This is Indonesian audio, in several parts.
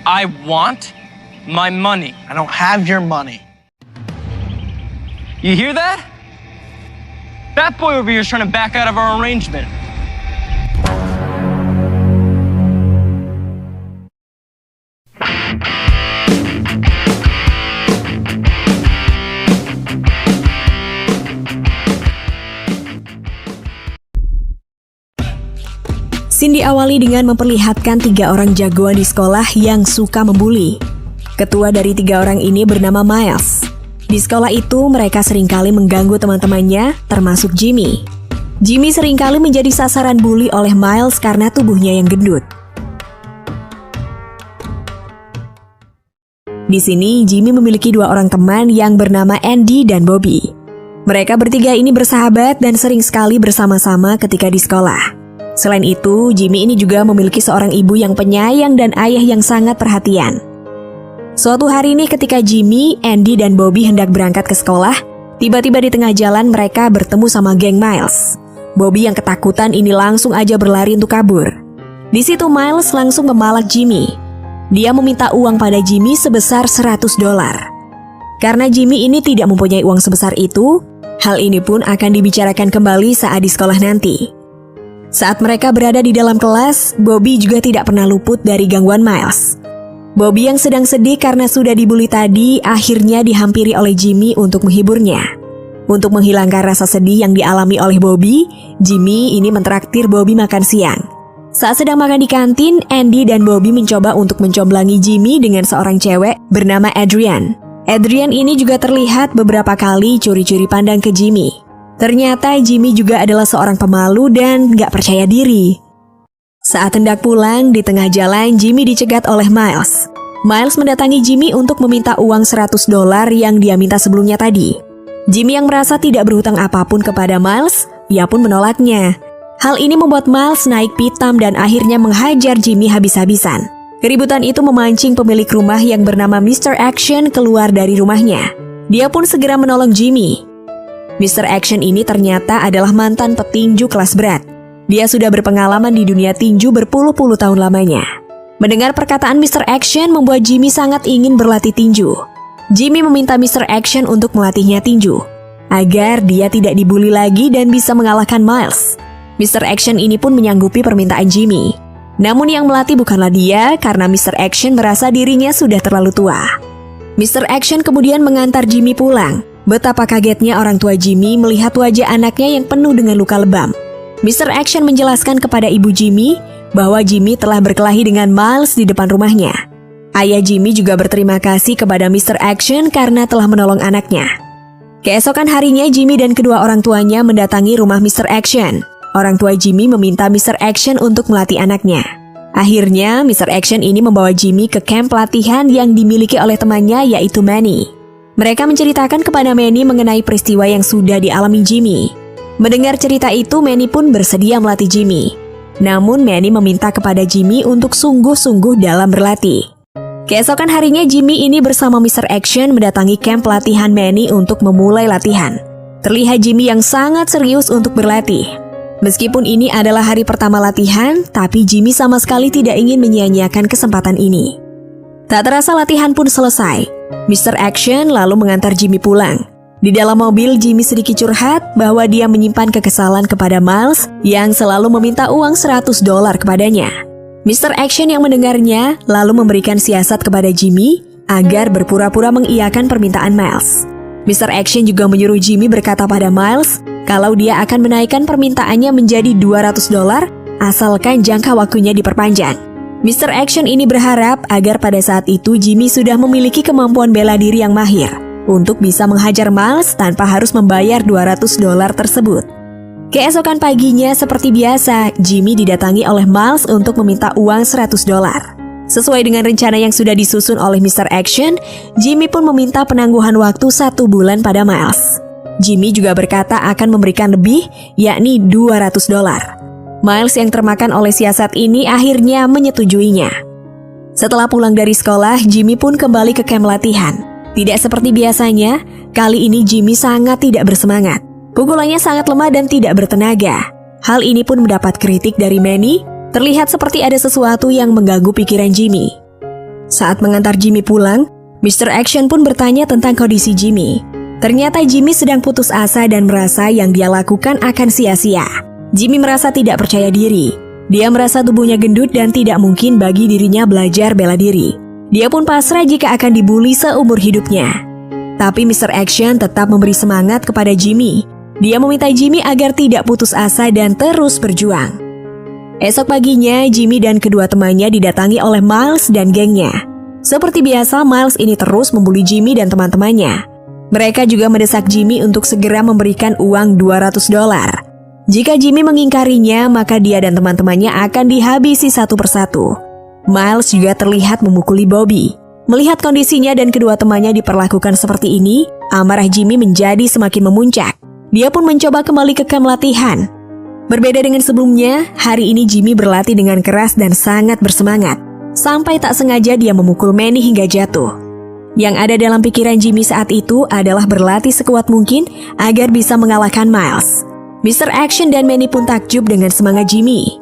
I want my money. I don't have your money. You hear that? That boy over here is trying to back out of our arrangement. Scene diawali dengan memperlihatkan 3 orang jagoan di sekolah yang suka membuli. Ketua dari 3 orang ini bernama Miles. Di sekolah itu mereka seringkali mengganggu teman-temannya, termasuk Jimmy. Jimmy seringkali menjadi sasaran bully oleh Miles karena tubuhnya yang gendut. Di sini Jimmy memiliki 2 orang teman yang bernama Andy dan Bobby. Mereka bertiga ini bersahabat dan sering sekali bersama-sama ketika di sekolah. Selain itu, Jimmy ini juga memiliki seorang ibu yang penyayang dan ayah yang sangat perhatian. Suatu hari ini ketika Jimmy, Andy, dan Bobby hendak berangkat ke sekolah, tiba-tiba di tengah jalan mereka bertemu sama geng Miles. Bobby yang ketakutan ini langsung aja berlari untuk kabur. Di situ Miles langsung memalak Jimmy. Dia meminta uang pada Jimmy sebesar $100. Karena Jimmy ini tidak mempunyai uang sebesar itu, hal ini pun akan dibicarakan kembali saat di sekolah nanti. Saat mereka berada di dalam kelas, Bobby juga tidak pernah luput dari gangguan Miles. Bobby yang sedang sedih karena sudah dibully tadi akhirnya dihampiri oleh Jimmy untuk menghiburnya. Untuk menghilangkan rasa sedih yang dialami oleh Bobby, Jimmy ini mentraktir Bobby makan siang. Saat sedang makan di kantin, Andy dan Bobby mencoba untuk mencomblangi Jimmy dengan seorang cewek bernama Adrian. Adrian ini juga terlihat beberapa kali curi-curi pandang ke Jimmy. Ternyata Jimmy juga adalah seorang pemalu dan gak percaya diri. Saat hendak pulang, di tengah jalan Jimmy dicegat oleh Miles. Miles mendatangi Jimmy untuk meminta uang $100 yang dia minta sebelumnya tadi. Jimmy yang merasa tidak berhutang apapun kepada Miles, ia pun menolaknya. Hal ini membuat Miles naik pitam dan akhirnya menghajar Jimmy habis-habisan. Keributan itu memancing pemilik rumah yang bernama Mr. Action keluar dari rumahnya. Dia pun segera menolong Jimmy. Mr. Action ini ternyata adalah mantan petinju kelas berat. Dia sudah berpengalaman di dunia tinju berpuluh-puluh tahun lamanya. Mendengar perkataan Mr. Action membuat Jimmy sangat ingin berlatih tinju. Jimmy meminta Mr. Action untuk melatihnya tinju, agar dia tidak dibully lagi dan bisa mengalahkan Miles. Mr. Action ini pun menyanggupi permintaan Jimmy. Namun yang melatih bukanlah dia karena Mr. Action merasa dirinya sudah terlalu tua. Mr. Action kemudian mengantar Jimmy pulang. Betapa kagetnya orang tua Jimmy melihat wajah anaknya yang penuh dengan luka lebam. Mr. Action menjelaskan kepada ibu Jimmy bahwa Jimmy telah berkelahi dengan Miles di depan rumahnya. Ayah Jimmy juga berterima kasih kepada Mr. Action karena telah menolong anaknya. Keesokan harinya Jimmy dan kedua orang tuanya mendatangi rumah Mr. Action. Orang tua Jimmy meminta Mr. Action untuk melatih anaknya. Akhirnya Mr. Action ini membawa Jimmy ke camp pelatihan yang dimiliki oleh temannya yaitu Manny. Mereka menceritakan kepada Manny mengenai peristiwa yang sudah dialami Jimmy. Mendengar cerita itu, Manny pun bersedia melatih Jimmy. Namun Manny meminta kepada Jimmy untuk sungguh-sungguh dalam berlatih. Keesokan harinya Jimmy ini bersama Mr. Action mendatangi camp pelatihan Manny untuk memulai latihan. Terlihat Jimmy yang sangat serius untuk berlatih. Meskipun ini adalah hari pertama latihan, tapi Jimmy sama sekali tidak ingin menyia-nyiakan kesempatan ini. Tak terasa latihan pun selesai. Mr. Action lalu mengantar Jimmy pulang. Di dalam mobil, Jimmy sedikit curhat bahwa dia menyimpan kekesalan kepada Miles yang selalu meminta uang $100 kepadanya. Mr. Action yang mendengarnya lalu memberikan siasat kepada Jimmy agar berpura-pura mengiyakan permintaan Miles. Mr. Action juga menyuruh Jimmy berkata pada Miles kalau dia akan menaikkan permintaannya menjadi $200 asalkan jangka waktunya diperpanjang. Mr. Action ini berharap agar pada saat itu Jimmy sudah memiliki kemampuan bela diri yang mahir untuk bisa menghajar Miles tanpa harus membayar $200 tersebut. Keesokan paginya seperti biasa, Jimmy didatangi oleh Miles untuk meminta uang $100. Sesuai dengan rencana yang sudah disusun oleh Mr. Action, Jimmy pun meminta penangguhan waktu 1 bulan pada Miles. Jimmy juga berkata akan memberikan lebih, yakni $200. Miles yang termakan oleh siasat ini akhirnya menyetujuinya. Setelah pulang dari sekolah, Jimmy pun kembali ke camp latihan. Tidak seperti biasanya, kali ini Jimmy sangat tidak bersemangat. Pukulannya sangat lemah dan tidak bertenaga. Hal ini pun mendapat kritik dari Manny, terlihat seperti ada sesuatu yang mengganggu pikiran Jimmy. Saat mengantar Jimmy pulang, Mr. Action pun bertanya tentang kondisi Jimmy. Ternyata Jimmy sedang putus asa dan merasa yang dia lakukan akan sia-sia. Jimmy merasa tidak percaya diri. Dia merasa tubuhnya gendut dan tidak mungkin bagi dirinya belajar bela diri. Dia pun pasrah jika akan dibully seumur hidupnya. Tapi Mr. Action tetap memberi semangat kepada Jimmy. Dia meminta Jimmy agar tidak putus asa dan terus berjuang. Esok paginya, Jimmy dan kedua temannya didatangi oleh Miles dan gengnya. Seperti biasa, Miles ini terus membuli Jimmy dan teman-temannya. Mereka juga mendesak Jimmy untuk segera memberikan uang $200. Jika Jimmy mengingkarinya, maka dia dan teman-temannya akan dihabisi satu persatu. Miles juga terlihat memukuli Bobby. Melihat kondisinya dan kedua temannya diperlakukan seperti ini, amarah Jimmy menjadi semakin memuncak. Dia pun mencoba kembali ke kamp latihan. Berbeda dengan sebelumnya, hari ini Jimmy berlatih dengan keras dan sangat bersemangat. Sampai tak sengaja dia memukul Manny hingga jatuh. Yang ada dalam pikiran Jimmy saat itu adalah berlatih sekuat mungkin agar bisa mengalahkan Miles. Mr. Action dan Manny pun takjub dengan semangat Jimmy.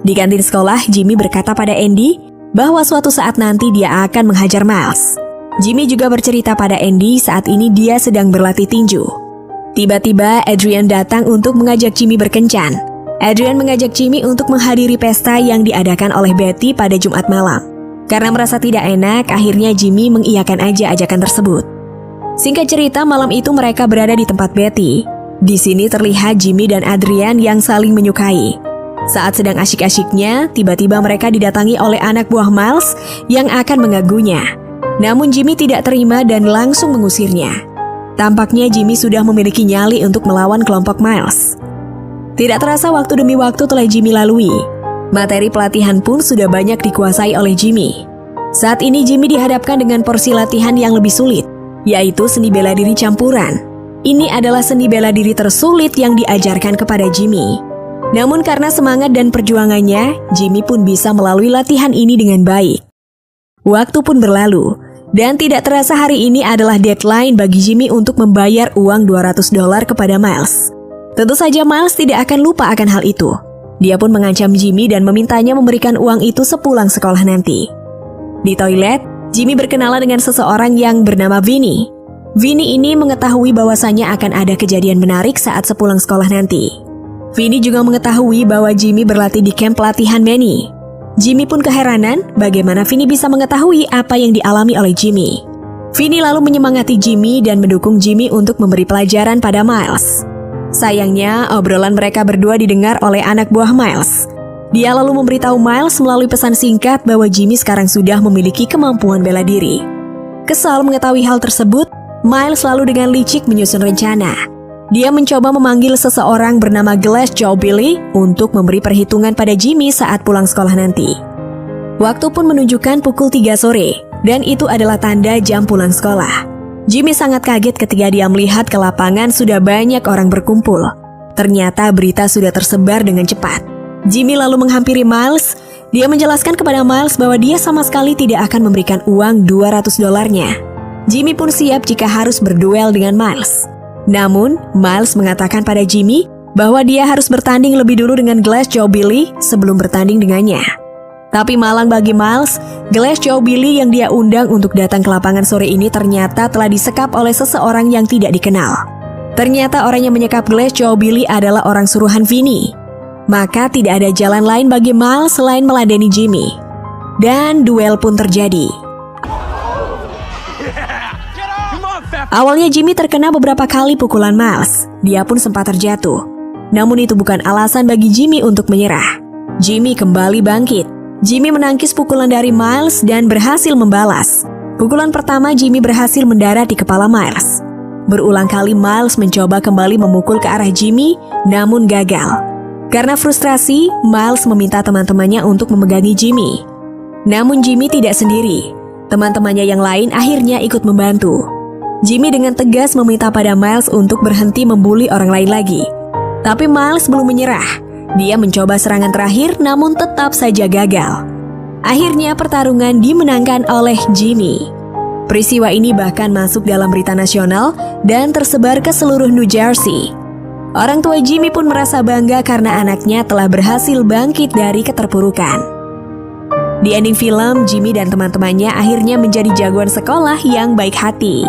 Di kantin sekolah, Jimmy berkata pada Andy bahwa suatu saat nanti dia akan menghajar Miles. Jimmy juga bercerita pada Andy saat ini dia sedang berlatih tinju. Tiba-tiba Adrian datang untuk mengajak Jimmy berkencan. Adrian mengajak Jimmy untuk menghadiri pesta yang diadakan oleh Betty pada Jumat malam. Karena merasa tidak enak, akhirnya Jimmy mengiyakan aja ajakan tersebut. Singkat cerita, malam itu mereka berada di tempat Betty. Di sini terlihat Jimmy dan Adrian yang saling menyukai. Saat sedang asyik-asyiknya, tiba-tiba mereka didatangi oleh anak buah Miles yang akan mengganggunya. Namun Jimmy tidak terima dan langsung mengusirnya. Tampaknya Jimmy sudah memiliki nyali untuk melawan kelompok Miles. Tidak terasa waktu demi waktu telah Jimmy lalui. Materi pelatihan pun sudah banyak dikuasai oleh Jimmy. Saat ini Jimmy dihadapkan dengan porsi latihan yang lebih sulit, yaitu seni bela diri campuran. Ini adalah seni bela diri tersulit yang diajarkan kepada Jimmy. Namun karena semangat dan perjuangannya, Jimmy pun bisa melalui latihan ini dengan baik. Waktu pun berlalu. Dan tidak terasa hari ini adalah deadline bagi Jimmy untuk membayar uang $200 kepada Miles. Tentu saja Miles tidak akan lupa akan hal itu. Dia pun mengancam Jimmy dan memintanya memberikan uang itu sepulang sekolah nanti. Di toilet, Jimmy berkenalan dengan seseorang yang bernama Vinny. Vinny ini mengetahui bahwasannya akan ada kejadian menarik saat sepulang sekolah nanti. Vinny juga mengetahui bahwa Jimmy berlatih di kamp latihan Manny. Jimmy pun keheranan bagaimana Vinny bisa mengetahui apa yang dialami oleh Jimmy. Vinny lalu menyemangati Jimmy dan mendukung Jimmy untuk memberi pelajaran pada Miles. Sayangnya, obrolan mereka berdua didengar oleh anak buah Miles. Dia lalu memberitahu Miles melalui pesan singkat bahwa Jimmy sekarang sudah memiliki kemampuan bela diri. Kesal mengetahui hal tersebut, Miles lalu dengan licik menyusun rencana. Dia mencoba memanggil seseorang bernama Glass Joe Billy untuk memberi perhitungan pada Jimmy saat pulang sekolah nanti. Waktu pun menunjukkan pukul 3 sore, dan itu adalah tanda jam pulang sekolah. Jimmy sangat kaget ketika dia melihat ke lapangan sudah banyak orang berkumpul. Ternyata berita sudah tersebar dengan cepat. Jimmy lalu menghampiri Miles. Dia menjelaskan kepada Miles bahwa dia sama sekali tidak akan memberikan uang $200-nya. Jimmy pun siap jika harus berduel dengan Miles. Namun, Miles mengatakan pada Jimmy bahwa dia harus bertanding lebih dulu dengan Glass Joe Billy sebelum bertanding dengannya. Tapi malang bagi Miles, Glass Joe Billy yang dia undang untuk datang ke lapangan sore ini ternyata telah disekap oleh seseorang yang tidak dikenal. Ternyata orang yang menyekap Glass Joe Billy adalah orang suruhan Vinny. Maka tidak ada jalan lain bagi Miles selain meladeni Jimmy. Dan duel pun terjadi. Awalnya Jimmy terkena beberapa kali pukulan Miles. Dia pun sempat terjatuh. Namun itu bukan alasan bagi Jimmy untuk menyerah. Jimmy kembali bangkit. Jimmy menangkis pukulan dari Miles dan berhasil membalas. Pukulan pertama Jimmy berhasil mendarat di kepala Miles. Berulang kali Miles mencoba kembali memukul ke arah Jimmy, namun gagal. Karena frustrasi, Miles meminta teman-temannya untuk memegangi Jimmy. Namun Jimmy tidak sendiri. Teman-temannya yang lain akhirnya ikut membantu. Jimmy dengan tegas meminta pada Miles untuk berhenti membuli orang lain lagi. Tapi Miles belum menyerah. Dia mencoba serangan terakhir namun tetap saja gagal. Akhirnya pertarungan dimenangkan oleh Jimmy. Peristiwa ini bahkan masuk dalam berita nasional dan tersebar ke seluruh New Jersey. Orang tua Jimmy pun merasa bangga karena anaknya telah berhasil bangkit dari keterpurukan. Di ending film, Jimmy dan teman-temannya akhirnya menjadi jagoan sekolah yang baik hati.